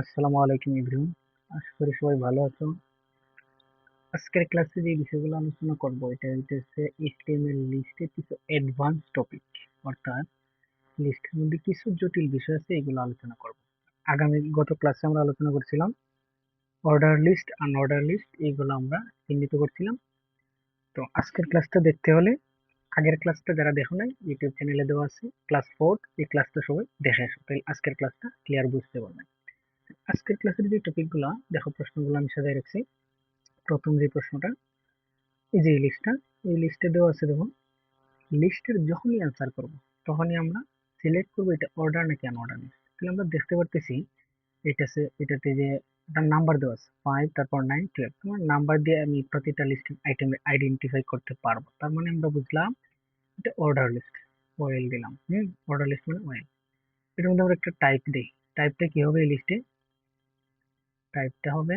আসসালামু আলাইকুম এভরিওয়ান। আশা করি সবাই ভালো আছো। আজকের ক্লাসে যে বিষয়গুলো আলোচনা করব এটা হচ্ছে এইচটিএমএল লিস্টের কিছু অ্যাডভান্স টপিক, অর্থাৎ লিস্টের মধ্যে কিছু জটিল বিষয় আছে, এগুলো আলোচনা করব। গত ক্লাসে আমরা আলোচনা করছিলাম অর্ডার লিস্ট, আনঅর্ডার লিস্ট, এইগুলো আমরা চিহ্নিত করছিলাম। তো আজকের ক্লাসটা দেখতে হলে আগের ক্লাসটা যারা দেখো নাই ইউটিউব চ্যানেলে দেওয়া আছে ক্লাস 4, এই ক্লাসটা সবাই দেখে আসো, তাহলে আজকের ক্লাসটা ক্লিয়ার বুঝতে পারবেন। আজকের ক্লাসের যে টপিকগুলো দেখো, প্রশ্নগুলো আমি সাজায় রাখছি। প্রথম যে প্রশ্নটা, এই যে এই লিস্টে দেওয়া আছে, দেখুন লিস্টের যখনই অ্যান্সার করব তখনই আমরা সিলেক্ট করবো এটা অর্ডার নাকি আনঅর্ডার লিস্ট। তাহলে আমরা দেখতে পারতেছি এটাতে যে তার নাম্বার দেওয়া আছে 5, তারপর 9, 12, তোমার নাম্বার দিয়ে আমি প্রতিটা লিস্টের আইটেম আইডেন্টিফাই করতে পারবো। তার মানে আমরা বুঝলাম এটা অর্ডার লিস্ট। ওয়েল দিলাম, অর্ডার লিস্ট মানে ওয়েল। এটার মধ্যে আমরা একটা টাইপ দিই। টাইপটা কি হবে এই লিস্টে? টাইপটা হবে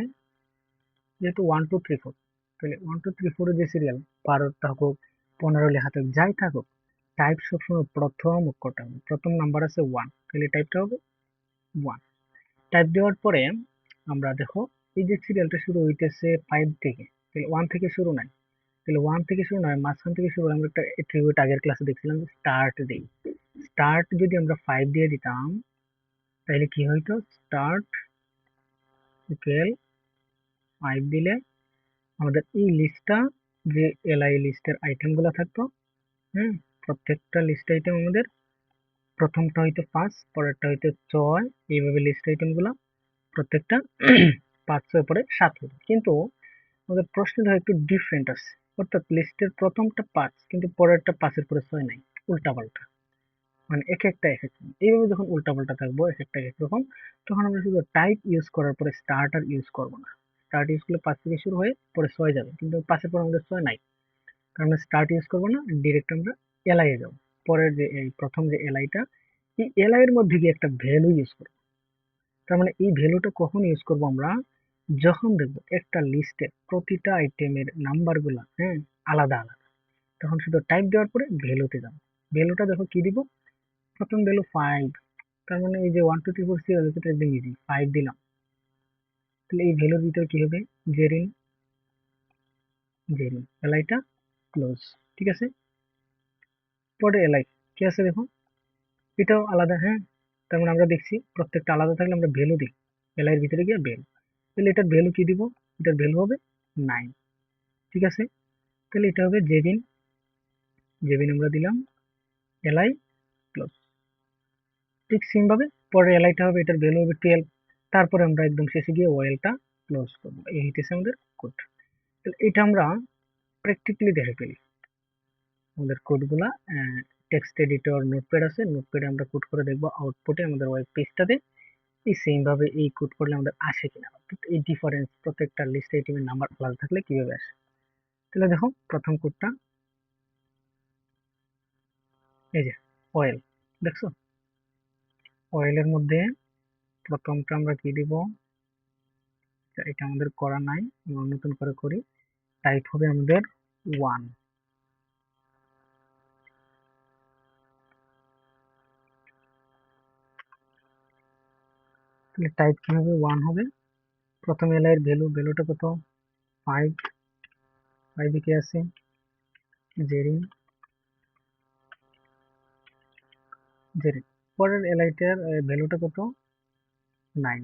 যেহেতু 1 2 3 4, তাহলে 1 2 3 4 এর যে সিরিয়াল 12টা হোক, 15 লেখা থাকুক, যাই থাকুক, টাইপ সবসময় প্রথম অক্ষরটা হবে। প্রথম নাম্বার আছে 1, তাহলে টাইপটা হবে 1। টাইপ দেওয়ার পরে আমরা দেখো এই যে সিরিয়ালটা শুরু হইতেছে 5 থেকে, তাহলে 1 থেকে শুরু নাই। তাহলে 1 থেকে শুরু নয়, মাঝখান থেকে শুরু হলে আমরা একটা অ্যাট্রিবিউট আগের ক্লাসে দেখছিলাম যে স্টার্ট দেই। স্টার্ট যদি আমরা 5 দিয়ে দিতাম তাহলে কি হইতো? স্টার্ট ইকুয়াল 5 দিলে আমাদের এই লিস্টটা, যে এলআই লিস্টের আইটেম গুলা থাকতো, হুম, প্রত্যেকটা লিস্ট আইটেম আমাদের প্রথমটা হইতো 5, পরেরটা হইতো 6, এইভাবে লিস্ট আইটেম গুলা প্রত্যেকটা 5, 6 পরে 7 হতো। কিন্তু আমাদের প্রশ্নটা একটু ডিফারেন্ট আছে, অর্থাৎ লিস্টের প্রথমটা 5 কিন্তু পরেরটা 5-এর পরে 6 নাই, উল্টা পাল্টা। মানে এক একটা এক এক রকম। এইভাবে যখন উল্টা পাল্টা থাকবো এক একটা এক এক রকম, তখন আমরা শুধু টাইপ ইউজ করার পরে স্টার্ট আর ইউজ করবো না। স্টার্ট ইউজ করলে 5 থেকে শুরু হয়ে পরে 6 যাবে, কিন্তু 5-এর পর আমাদের 6 নাই, কারণ আমরা স্টার্ট ইউজ করবো না, ডিরেক্ট আমরা এলআই এ যাবো। পরের যে এই প্রথম যে এলআইটা, এই এলআই এর মধ্যে গিয়ে একটা ভ্যালু ইউজ করবো। তার মানে এই ভ্যালুটা কখন ইউজ করবো আমরা? যখন দেখবো একটা লিস্টের প্রতিটা আইটেমের নাম্বার গুলা, আলাদা আলাদা, তখন শুধু টাইপ দেওয়ার পরে ভ্যালুতে যাবো। ভ্যালুটা দেখো কি দিব? প্রথম ভ্যালু 5, তার মানে এই যে 1 2 3 4 সিরিয়াল, এটা একদম ইজি, 5 দিলাম। তাহলে এই ভ্যালুর ভিতরে কি হবে? জেরিন, জেরিন এলআইটা ক্লোজ। ঠিক আছে, পরে এলআই কি আছে দেখো, এটাও আলাদা, তার মানে আমরা দেখছি প্রত্যেকটা আলাদা থাকলে আমরা ভ্যালু দিই, এল এর ভিতরে গিয়ে ভ্যালু। তাহলে এটার ভ্যালু কি দিব? এটার ভ্যালু হবে 9। ঠিক আছে, তাহলে এটা হবে জেবিন, জেবিন আমরা দিলাম এলআই ক্লোজ। ঠিক সেম ভাবে পরে এলআইটা হবে, এটার ভ্যালু হবে 12। তারপরে আমরা একদম শেষে গিয়ে ওয়েলটা ক্লোজ করবো। এই হইতেছে আমাদের কোড। তাহলে এটা আমরা প্র্যাকটিক্যালি দেখে ফেলি আমাদের কোডগুলা। টেক্সট এডিটর নোটপ্যাড আছে, নোটপ্যাডে আমরা কোড করে দেখবো আউটপুটে আমাদের ওয়েব পেজটাতে এই সেম ভাবে এই কোড করলে আমাদের আসে কিনা, অর্থাৎ এই ডিফারেন্স প্রত্যেকটা লিস্ট আইটেমের নাম্বার আলাদা থাকলে কিভাবে আসে। তাহলে দেখো প্রথম কোডটা, এই যে অয়েল, দেখছো অয়েলের মধ্যে প্রথমটা আমরা কি দিব? এটা আমাদের করা নাই, আমরা নতুন করে করি। টাইপ হবে আমাদের 1। তাহলে টাইপ কি হবে? 1 হবে। প্রথম এল এর ভ্যালুটা কত? 5। 5 কি আছে? জেরিন, জেরিন। পরের এলআইটার ভ্যালুটা কত? 9।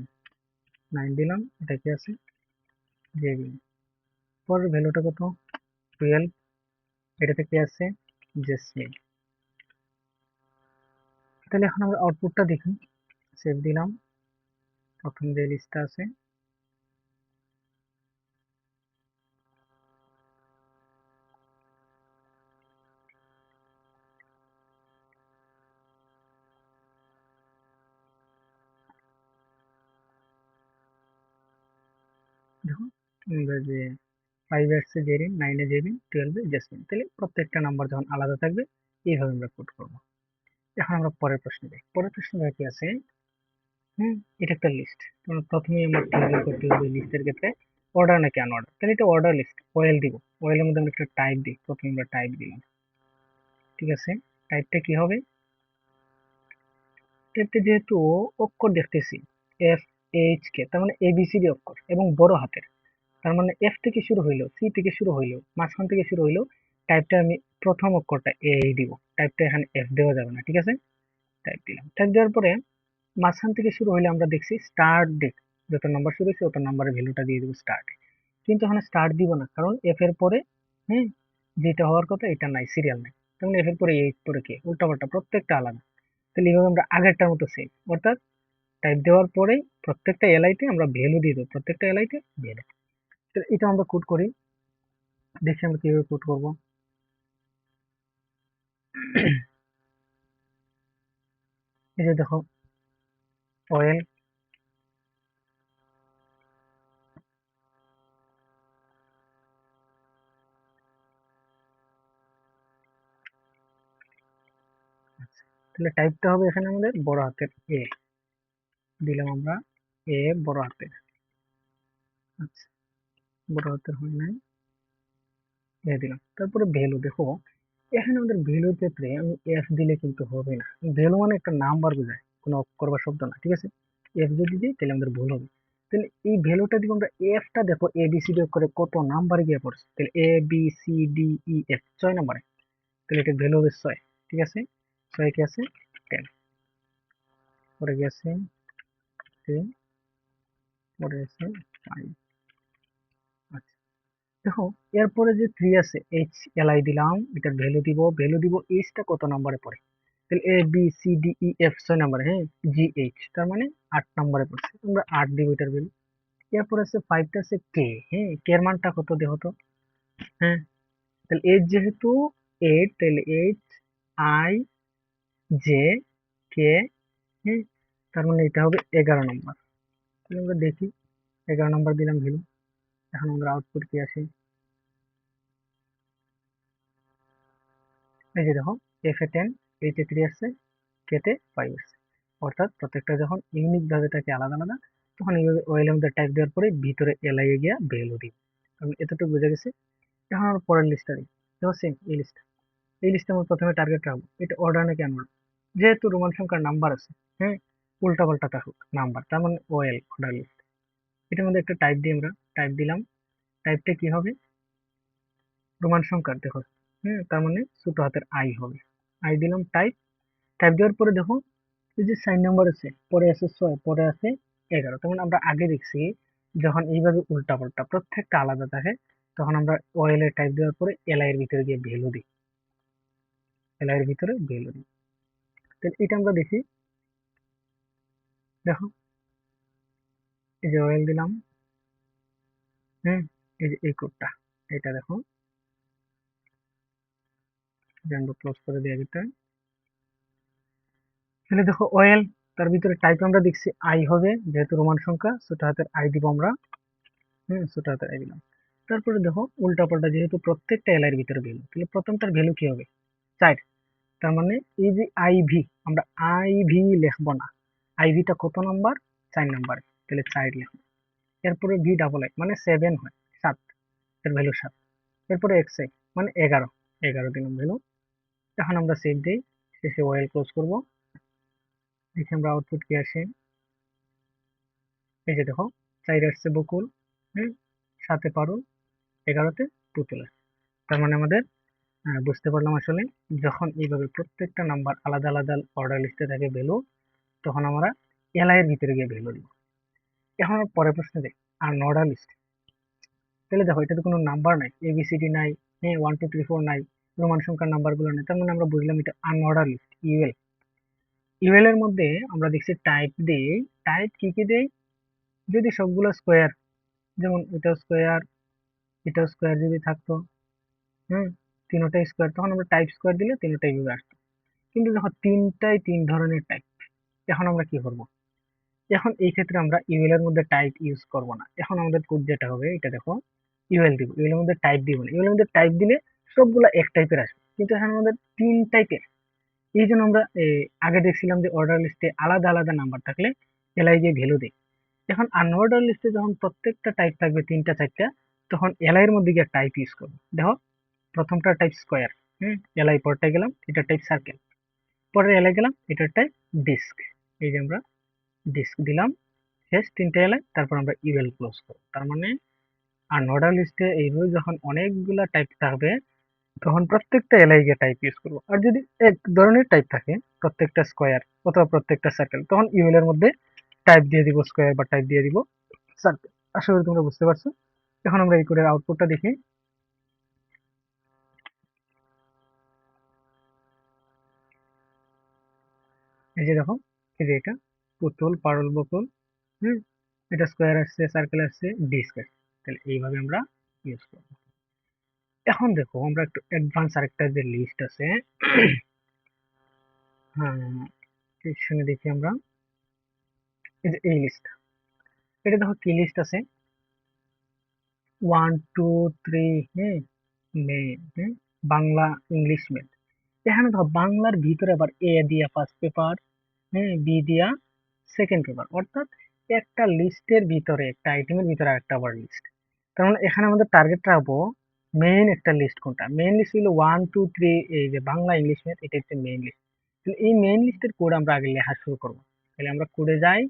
9 দিলাম, এটা কি আছে? জেরিন। পরের ভ্যালুটা কত? 12। এটাতে কি আছে? জেসমিন। তাহলে এখন আমরা আউটপুটটা দেখি। সেভ দিলাম। প্রথম যে লিস্টটা আছে, দেখো আমরা যে 5 আসছে জেরিন, 9 এ জেরিন, 12 এ জেসমিন। তাহলে প্রত্যেকটা নাম্বার যখন আলাদা থাকবে এইভাবে আমরা কোড করবো। এখন আমরা পরের প্রশ্নে যাই। পরের প্রশ্নে কি আছে? হুম, এটা একটা লিস্ট। প্রথমেই আমরা ক্লিয়ার করতে হবে লিস্টের ক্ষেত্রে অর্ডার নাকি আনঅর্ডার। তাহলে এটা অর্ডার লিস্ট, ওয়েল দিব। ওয়েলের মধ্যে আমরা একটা টাইপ দিই, প্রথমে আমরা টাইপ দিলাম। ঠিক আছে, টাইপটা কি হবে? টাইপটা যেহেতু অক্ষর দেখতেছি, এফ এইচ কে, তার মানে এবিসিডি অক্ষর এবং বড় হাতের, তার মানে এফ থেকে শুরু হইলো, সি থেকে শুরু হইলো, মাঝখান থেকে শুরু হইলো, টাইপটা আমি প্রথম অক্ষরটা এ দিব, টাইপটা এখানে এফ দেওয়া যাবে না, ঠিক আছে। টাইপ দিলাম, টাইপ দেওয়ার পরে মাঝখান থেকে শুরু হইলে আমরা দেখছি স্টার্ট দিক, যত নাম্বার শুরু হয়েছে তত নাম্বারের ভ্যালুটা দিয়ে দিব স্টার্ট। কিন্তু এখানে স্টার্ট দিব না, কারণ এফ এর পরে হ্যাঁ যেটা হওয়ার কথা এটা নাই, সিরিয়াল নাই, তেমন এফ এর পরে এইট পরে কে, উল্টাপাল্টা প্রত্যেকটা আলাদা। তাহলে এইভাবে আমরা আগেরটার মতো সেম, অর্থাৎ টাইপ দেওয়ার পরেই প্রত্যেকটা এলআইতে আমরা ভ্যালু দিয়ে দেবো, প্রত্যেকটা এলআইতে ভ্যালু। এটা আমরা কোড করি, দেখি আমরা কিভাবে কোড করবো। এই যে দেখো, অয়েল, তাহলে টাইপটা হবে এখানে আমাদের বড় হাতের এ, দিলাম আমরা এ বড় হাতের। আচ্ছা, বড় হাতের হয় নাই, এ দিলাম। তারপরে ভ্যালু দেখো, এখানে আমাদের ভ্যালুর ক্ষেত্রে আমি এফ দিলে কিন্তু হবে না। ভ্যালু মানে একটা নাম্বার বোঝায়, কোনো অক্ষর বা শব্দ না, ঠিক আছে। এফ যদি দিই তাহলে আমাদের ভুল হবে। তাহলে এই ভ্যালুটা দিব আমরা, এফটা দেখো এ বি সি ডি করে কত নাম্বারে গিয়ে পড়ছে, তাহলে A B C D E F 6 নাম্বারে, তাহলে এটা ভ্যালু হবে 6, ঠিক আছে। 6 কি আছে 10, পরে গেছে 10, পরে আছে 5। আচ্ছা, দেখো এরপরে যে 3 আছে, এইচ এল আই দিলাম, এটার ভ্যালু দিব, এইচটা কত নাম্বারে পড়ে, তাহলে A B C D E F 6 number, হ্যাঁ, জি এইচ তার মানে 8 নাম্বারে পড়ছে, আমরা 8 দিব এটার ভ্যালু। এরপর আছে 5টা আছে কে, হ্যাঁ, কে এর মানটা কত দেখো তো, হ্যাঁ, তাহলে এইচ যেহেতু 8, তাহলে এইচ আই জে কে, হ্যাঁ, তার মানে এটা হবে 11 নাম্বার। তাহলে আমরা দেখি 11 নাম্বার দিলাম ভ্যালু, এখন আমরা আউটপুট কি আসে, এই যে দেখো, এফ এ 10, এইচ এ 3 আসছে, কে তে 5 আসছে। অর্থাৎ প্রত্যেকটা যখন ইউনিক ভাবে থাকে আলাদা আলাদা, তখন এইভাবে ওয়েল এর টাইপ দেওয়ার পরে ভিতরে এলআই এ গিয়া ভ্যালু দিই। কারণ এতটুকু বোঝা গেছে। এখন আমরা পরের লিস্টটা দিই, দেখো সেম এই লিস্ট, এই লিস্টে আমরা প্রথমে টার্গেট রাখবো, এটা অর্ডার নাকি আনঅর্ডার, যেহেতু রোমান সংখ্যার নাম্বার আছে, হ্যাঁ, উল্টা পাল্টা থাকুক নাম্বার, তার মানে ওয়েল অর্ডার লিস্ট। এটার মধ্যে একটা টাইপ দিই, আমরা টাইপ দিলাম, টাইপটা কি হবে, রোমান সংখ্যার দেখো, হ্যাঁ, তার মানে ছোট হাতের আই হবে, আই দিলাম টাইপ। টাইপ দেওয়ার পরে দেখো, এই যে 4 নাম্বার আছে, পরে আছে 6, পরে আছে 11, তখন আমরা আগে দেখছি যখন এইভাবে উল্টা পাল্টা প্রত্যেকটা আলাদা থাকে, তখন আমরা ওয়েল এর টাইপ দেওয়ার পরে এলআই এর ভিতরে গিয়ে ভ্যালু দিই, এলআই এর ভিতরে ভ্যালু দিই। তাহলে এটা আমরা দেখি, দেখো এই যে ওয়েল দিলাম, হ্যাঁ, এই যে এই কোডটা, এটা দেখো, আমরা ক্লোজ করে দিয়ে এটা, তাহলে দেখো ওয়েল, তার ভিতরে টাইপ আমরা দেখছি আই হবে, যেহেতু রোমান সংখ্যা ছোট হাতের আই দিব আমরা, হুম, ছোট হাতের আই দিলাম। তারপরে দেখো উল্টা পাল্টা, যেহেতু প্রত্যেকটা এলআই এর ভিতরে ভ্যালু, তাহলে প্রথমটার ভ্যালু কি হবে 4, তার মানে এই যে আইভি, আমরা আইভি লিখবো না, আইভিটা কত নাম্বার 4 নাম্বারে, তাহলে 4 লিখবো। এরপরে ভি ডাবল আই মানে 7 হয়, 7, এর ভ্যালু 7। এরপরে এক্স আই মানে 11, 11 দিলাম ভ্যালু। এখন আমরা সেভ দিই, শেষে ওয়েল ক্লোজ করব, দেখি আমরা আউটপুট কি আসে। এই যে দেখো, 4 আসছে বকুল, হুম, 7-এ পারুল, 11-তে পুতুল আসছে। তার মানে আমাদের বুঝতে পারলাম আসলে, যখন এইভাবে প্রত্যেকটা নাম্বার আলাদা আলাদা অর্ডার লিস্টে থাকে ভ্যালু, তখন আমরা এলআই এর ভিতরে গিয়ে ভ্যালু দিব। এখন আমরা পরের প্রশ্নে যাই, আর অর্ডার লিস্ট, তাহলে দেখো এটাতে কোনো নাম্বার নাই, এবিসিডি নাই, হ্যাঁ, 1 2 3 4 নাই, রোমান সংখ্যার নাম্বার গুলো নেই, তার মানে আমরা বুঝলাম এটা আনঅর্ডার লিস্ট, ইউএল। ইউএল এর মধ্যে আমরা দেখছি টাইপ দেই, টাইপ কি কি দেই, যদি সবগুলো স্কোয়ার, যেমন এটা স্কোয়ার, এটা স্কোয়ার যদি থাকতো, হুম, তিনটাই স্কোয়ার, তখন আমরা টাইপ স্কোয়ার দিলে তিনটাই ভাবে আসতো। কিন্তু দেখো তিনটাই 3 ধরনের টাইপ, এখন আমরা কি করব, এখন এই ক্ষেত্রে আমরা ইউএল এর মধ্যে টাইপ ইউজ করব না, এখন আমাদের কোড যেটা হবে, এটা দেখো, ইউএল দিব, ইউএল এর মধ্যে টাইপ দিব না, ইউএল এর মধ্যে টাইপ দিলে সবগুলা এক টাইপের আসবে, কিন্তু এখন আমাদের 3 টাইপের। এই জন্য আমরা আগে দেখছিলাম যে অর্ডার লিস্টে আলাদা আলাদা নাম্বার থাকলে এলআই যে ভ্যালু দেয়, এখন আনঅর্ডার লিস্টে যখন প্রত্যেকটা টাইপ থাকবে 3টা 4টা, তখন এলআই এর মধ্যে গিয়ে টাইপ ইউজ করবো। দেখো প্রথমটা টাইপ স্কোয়ার, হুম, এলআই পরটা গেলাম, এটা টাইপ সার্কেল, পরে এলআই গেলাম, এটার টাইপ ডিস্ক, এই যে আমরা ডিস্ক দিলাম, শেষ 3টা এলাই, তারপর আমরা ইউএল ক্লোজ করব। তার মানে আনঅর্ডার লিস্টে এইভাবে যখন অনেকগুলা টাইপ থাকবে তখন প্রত্যেকটা এলাই গিয়ে টাইপ ইউজ করবো। আর যদি এক ধরনের টাইপ থাকে, প্রত্যেকটা স্কোয়ার অথবা প্রত্যেকটা সার্কেল, তখন ইউএল এর মধ্যে টাইপ দিয়ে দিব স্কোয়ার বা টাইপ দিয়ে দিব সার্কেল। আশা করি তোমরা বুঝতে পারছো। এখন আমরা এই কোডের আউটপুটটা দেখি। এই যে দেখো, এই যে এটা পুতুল পারুল বকুল, হুম, এটা স্কোয়ার আসছে, সার্কেল আসছে, ডি স্কোয়ার। তাহলে এইভাবে আমরা ইউজ করবো। এখন দেখো আমরা একটু অ্যাডভান্স আরেকটা যে লিস্ট আছে, হ্যাঁ, এখানে দেখি আমরা, এই যে এই লিস্ট, এটা দেখো কি লিস্ট আছে, 1 2 3, হ্যাঁ, মেন, হ্যাঁ, বাংলা ইংলিশ মেন। এখানে দেখো বাংলার ভিতরে আবার এ দিয়া ফার্স্ট পেপার, হ্যাঁ, বি দিয়া সেকেন্ড পেপার, অর্থাৎ একটা লিস্টের ভিতরে, একটা আইটেমের ভিতরে আরেকটা আবার লিস্ট। কারণ এখানে আমাদের টার্গেট রাখবো মেইন একটা লিস্ট। কোনটা মেইন লিস্ট? হলো 1 2 3, এই যে বাংলা ইংলিশ ম্যাথ, এটা হচ্ছে মেইন লিস্ট। তাহলে এই মেইন লিস্টের কোড আমরা আগে লেখা শুরু করব। তাহলে আমরা কোডে যাই,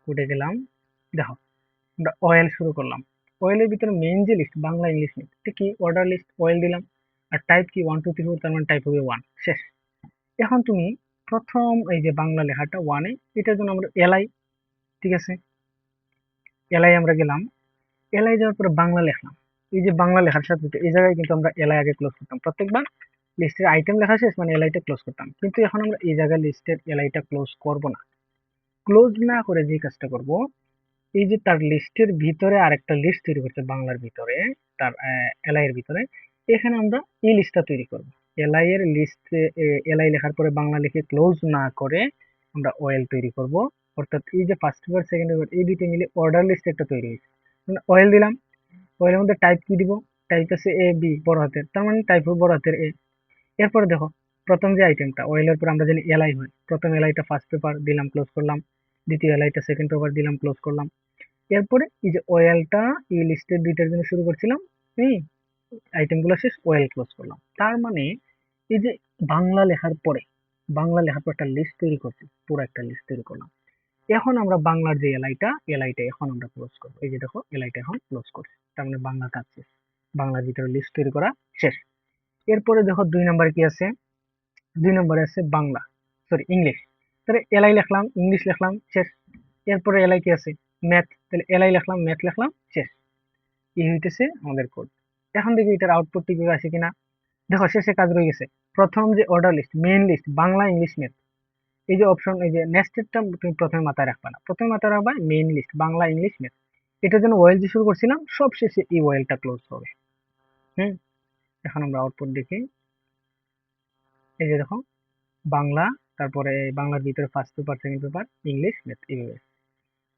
কোডে গেলাম, দেখো আমরা অয়েল শুরু করলাম। অয়েলের ভিতরে মেইন যে লিস্ট বাংলা ইংলিশ ম্যাথ, এটা কি অর্ডার লিস্ট, অয়েল দিলাম। আর টাইপ কি 1 2 3 4, তার মানে টাইপ হবে 1, শেষ। এখন তুমি প্রথম এই যে বাংলা লেখাটা 1 এ, এটার জন্য আমরা এলআই, ঠিক আছে, এলআই আমরা গেলাম, এলআই যাওয়ার পরে বাংলা লিখলাম। এই যে বাংলা লেখার সাথে সাথে এই জায়গায় কিন্তু আমরা এলআই আগে ক্লোজ করতাম প্রত্যেকবার। লিস্টের আইটেম লেখা শেষ মানে এলআইটা ক্লোজ করতাম, কিন্তু এখন আমরা এই জায়গায় লিস্টের এলআইটা ক্লোজ করব না। ক্লোজ না করে যে কাজটা করব, এই যে তার লিস্টের ভিতরে আরেকটা লিস্ট তৈরি করছে বাংলার ভিতরে, তার এলআই এর ভিতরে, এখানে আমরা এই লিস্টটা তৈরি করব। এলআই এর লিস্টে এলআই লেখার পরে বাংলা লিখে ক্লোজ না করে আমরা ওএল তৈরি করব। অর্থাৎ এই যে ফার্স্ট পেপার সেকেন্ড পেপার এই দুইটা মিলে অর্ডার লিস্ট একটা তৈরি হয়েছে। ওএল দিলাম, ওয়েলের মধ্যে টাইপ কি দিব? টাইপ আছে এ বি বড় হাতের, তার মানে টাইপ হবে বড় হাতের এ। এরপরে দেখো প্রথম যে আইটেমটা ওয়েলের পর আমরা জানি এলআই হয়, প্রথম এলআইটা ফার্স্ট পেপার দিলাম ক্লোজ করলাম, দ্বিতীয় এলআইটা সেকেন্ড পেপার দিলাম ক্লোজ করলাম। এরপরে এই যে ওয়েলটা এই লিস্টের দুইটার জন্য শুরু করছিলাম, এই আইটেমগুলো শেষ, ওয়েল ক্লোজ করলাম। তার মানে এই যে বাংলা লেখার পরে, বাংলা লেখার পর একটা লিস্ট তৈরি করছি, পুরো একটা লিস্ট তৈরি করলাম। এখন আমরা বাংলার যে এলআইটা, এলআইটা এখন আমরা ক্লোজ করবো। এই যে দেখো এলআইটা এখন ক্লোজ করছি, তার মানে বাংলা কাজ শেষ, বাংলার ভিতরে লিস্ট তৈরি করা শেষ। এরপরে দেখো 2 নম্বরে কি আছে, 2 নম্বরে আছে বাংলা, সরি ইংলিশ। তাহলে এলআই লিখলাম, ইংলিশ লিখলাম, শেষ। এরপরে এলআই কি আছে, ম্যাথ, তাহলে এলআই লিখলাম, ম্যাথ লিখলাম, শেষ। এই হইতেছে আমাদের কোড। এখন দেখি এটার আউটপুট ঠিকভাবে আসে কিনা। দেখো শেষে কাজ রয়ে গেছে, প্রথম যে order list main list Bangla English math, এই যে অপশন, এই যে নেক্সটেরটা তুমি প্রথমে মাথায় রাখবা না, প্রথমে মাথায় রাখবা main list Bangla English math. এটার জন্য ওয়েল দিয়ে শুরু করছিলাম, সব শেষে এই ওয়েলটা ক্লোজ হবে। হুম, এখন আমরা আউটপুট দেখি। এই যে দেখো বাংলা, তারপরে বাংলার ভিতরে first paper second paper English math, এইভাবে।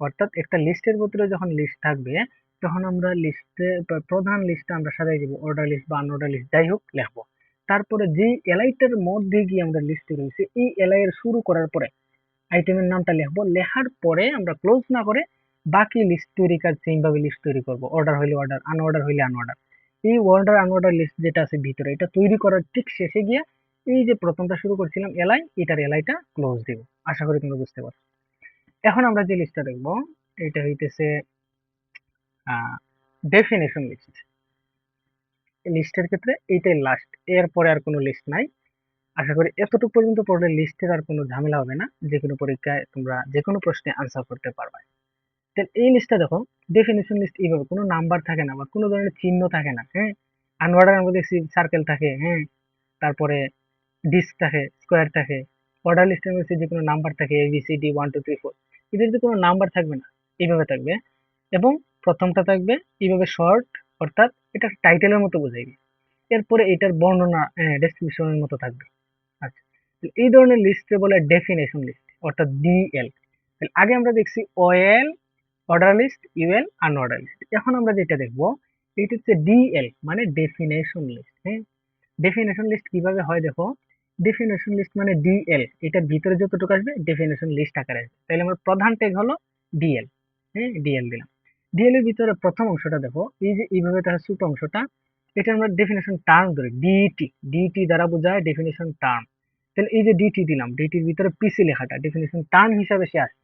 অর্থাৎ একটা লিস্টের ভিতরে যখন লিস্ট থাকবে তখন আমরা লিস্টে প্রধান লিস্টটা আমরা সাজাই দিব, অর্ডার লিস্ট বা আনঅর্ডার লিস্ট যাই হোক লিখবো। তারপরে যে এলআইটার মধ্যে গিয়ে আমরা লিস্ট রয়েছে, এই এলআই এর শুরু করার পরে আইটেমের নামটা লিখবো, লেখার পরে আমরা ক্লোজ না করে বাকি লিস্ট তৈরি কাজ সেম ভাবে লিস্ট তৈরি করব। অর্ডার হইলে অর্ডার, আনঅর্ডার হইলে আনঅর্ডার। এই অর্ডার আনঅর্ডার লিস্ট যেটা আছে ভিতরে, এটা তৈরি করার ঠিক শেষে গিয়ে এই যে প্রথমটা শুরু করছিলাম এলআই, এটার এলআইটা ক্লোজ দিব। আশা করি তোমরা বুঝতে পারছো। এখন আমরা যে লিস্টটা দেখবো, এটা হইতেছে ডেফিনেশন লিস্ট। লিস্টের ক্ষেত্রে এইটাই লাস্ট, এরপরে আর কোনো লিস্ট নাই। আশা করি এতটুকু পর্যন্ত পড়লে লিস্টের আর কোনো ঝামেলা হবে না, যে কোনো পরীক্ষায় তোমরা যে কোনো প্রশ্নে আনসার করতে পারবে। তাহলে এই লিস্টটা দেখো, ডেফিনিশন লিস্ট এইভাবে কোনো নাম্বার থাকে না বা কোনো ধরনের চিহ্ন থাকে না, হ্যাঁ। আনঅর্ডারের মধ্যে সার্কেল থাকে, হ্যাঁ, তারপরে ডিস্ক থাকে, স্কোয়ার থাকে। অর্ডার লিস্টের মধ্যে যে কোনো নাম্বার থাকে, এ বি সি ডি 1 2 3 4, এদের যে কোনো নাম্বার থাকবে না, এইভাবে থাকবে। এবং প্রথমটা থাকবে এইভাবে শর্ট, অর্থাৎ এটা টাইটেলের মতো বোঝাইবে। এরপরে এটার বর্ণনা ডেসক্রিপশনের মতো থাকবে। আচ্ছা, এই ধরনের লিস্টে বলে ডেফিনেশন লিস্ট, অর্থাৎ ডিএল। আগে আমরা দেখছি OL, order list, UL, unorder list. এখন আমরা যেটা দেখবো এটা হচ্ছে ডিএল, মানে ডেফিনেশন লিস্ট। হ্যাঁ, ডেফিনেশন লিস্ট কিভাবে হয় দেখো, ডেফিনেশন লিস্ট মানে ডিএল, এটার ভিতরে যতটুকু আসবে ডেফিনেশন লিস্ট আকারে আসবে। তাহলে আমার প্রধান ট্যাগ হলো ডিএল, হ্যাঁ, ডিএল দিলাম। ডিএল এর ভিতরে প্রথম অংশটা দেখো, এই যে এইভাবে তার ছোট অংশটা, এটা আমরা ডেফিনেশন টার্ম ধরি, ডিটি, ডিটি দ্বারা বোঝায় ডেফিনেশন টার্ম। তাহলে এই যে ডিটি দিলাম, ডিটির ভিতরে পিসি লেখাটা ডেফিনেশন টার্ম হিসাবে সে আসে।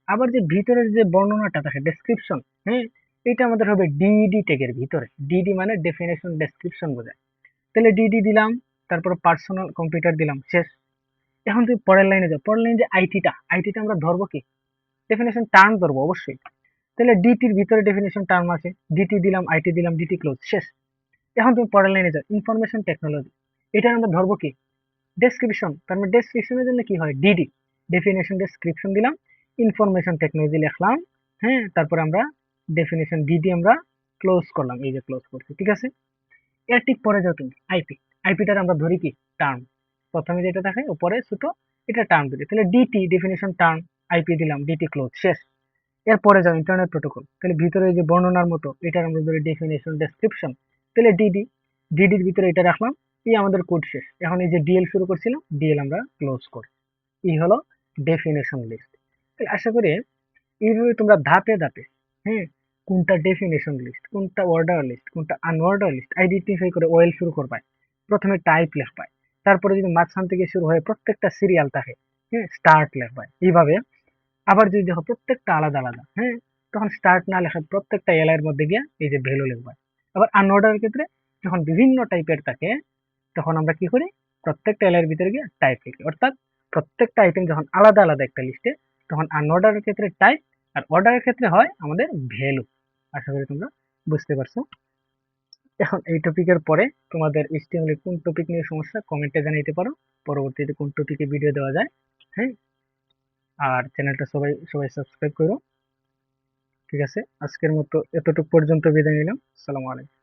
আবার যে ভিতরের যে বর্ণনাটা থাকে ডেসক্রিপশন, হ্যাঁ, এটা আমাদের হবে ডিডি ট্যাগের ভিতরে। ডিডি মানে ডেফিনেশন ডেসক্রিপশন বোঝায়। তাহলে ডিডি দিলাম, তারপর পার্সোনাল কম্পিউটার দিলাম, শেষ। এখন তুই পরের লাইনে যাও, পরের লাইনে যে আইটিটা আমরা ধরবো কি, ডেফিনেশন টার্ম ধরবো অবশ্যই। তাহলে ডিটির ভিতরে ডেফিনেশন টার্ম আছে, ডিটি দিলাম, আইটি দিলাম, ডিটি ক্লোজ, শেষ। এখন তুমি পরের লাইনে যাও, ইনফরমেশন টেকনোলজি, এটা আমরা ধরবো কি, ডেসক্রিপশন। তার মানে ডেসক্রিপশনের জন্য কি হয়, ডিডি, ডেফিনেশন ডেসক্রিপশন দিলাম, ইনফরমেশন টেকনোলজি লিখলাম, হ্যাঁ, তারপর আমরা ডেফিনেশন ডিডি আমরা ক্লোজ করলাম, এই যে ক্লোজ করছি, ঠিক আছে। এর ঠিক পরে যাও তুমি আইপিটার আমরা ধরি কি, টার্ম। প্রথমে যেটা থাকে উপরে ছোট, এটা টার্ম ধরি। তাহলে ডিটি ডেফিনেশন টার্ম, আইপি দিলাম, ডিটি ক্লোজ, শেষ। এরপরে যাও ইন্টারনেট প্রোটোকল, তাহলে ভিতরে যে বর্ণনার মতো এটার আমরা ধরি ডেফিনেশন ডেসক্রিপশন। তাহলে ডিডির ভিতরে এটা রাখলাম, এই আমাদের কোড শেষ। এখন এই যে ডিএল শুরু করছিলাম, ডিএল আমরা ক্লোজ করি। এই হলো ডেফিনেশন লিস্ট। আশা করি এইভাবে তোমরা ধাপে ধাপে, হ্যাঁ, কোনটা ডেফিনেশন লিস্ট, কোনটা অর্ডার লিস্ট, কোনটা আনঅর্ডার লিস্ট আইডেন্টিফাই করে ওয়েল শুরু করবে। প্রথমে টাইপ লিখবে, তারপরে যদি মাঝখান থেকে শুরু হয় প্রত্যেকটা সিরিয়াল থাকে, হ্যাঁ, স্টার্ট লিখবে এইভাবে। আবার যদি দেখো প্রত্যেকটা আলাদা আলাদা, হ্যাঁ, তখন স্টার্ট না লেখা প্রত্যেকটা এর মধ্যে গিয়ে এই যে ভ্যালু লিখবে। আবার আনঅর্ডারের ক্ষেত্রে যখন বিভিন্ন টাইপের থাকে, তখন আমরা কি করি, প্রত্যেকটা এর ভিতরে গিয়ে টাইপ লিখি। অর্থাৎ প্রত্যেকটা আইটেম যখন আলাদা আলাদা একটা লিস্টে, তখন আনঅর্ডারের ক্ষেত্রে টাইপ, আর অর্ডারের ক্ষেত্রে হয় আমাদের ভ্যালু। আশা করি তোমরা বুঝতে পারছো। এখন এই টপিকের পরে তোমাদের এইচটিএমএল এর কোন টপিক নিয়ে সমস্যা কমেন্টে জানাইতে পারো, পরবর্তীতে কোন টপিকে ভিডিও দেওয়া যায়, হ্যাঁ। আর চ্যানেলটা সবাই সবাই সাবস্ক্রাইব করো, ঠিক আছে। আজকের মতো এতটুকু পর্যন্ত বিদায় নিলাম। আসসালামু আলাইকুম।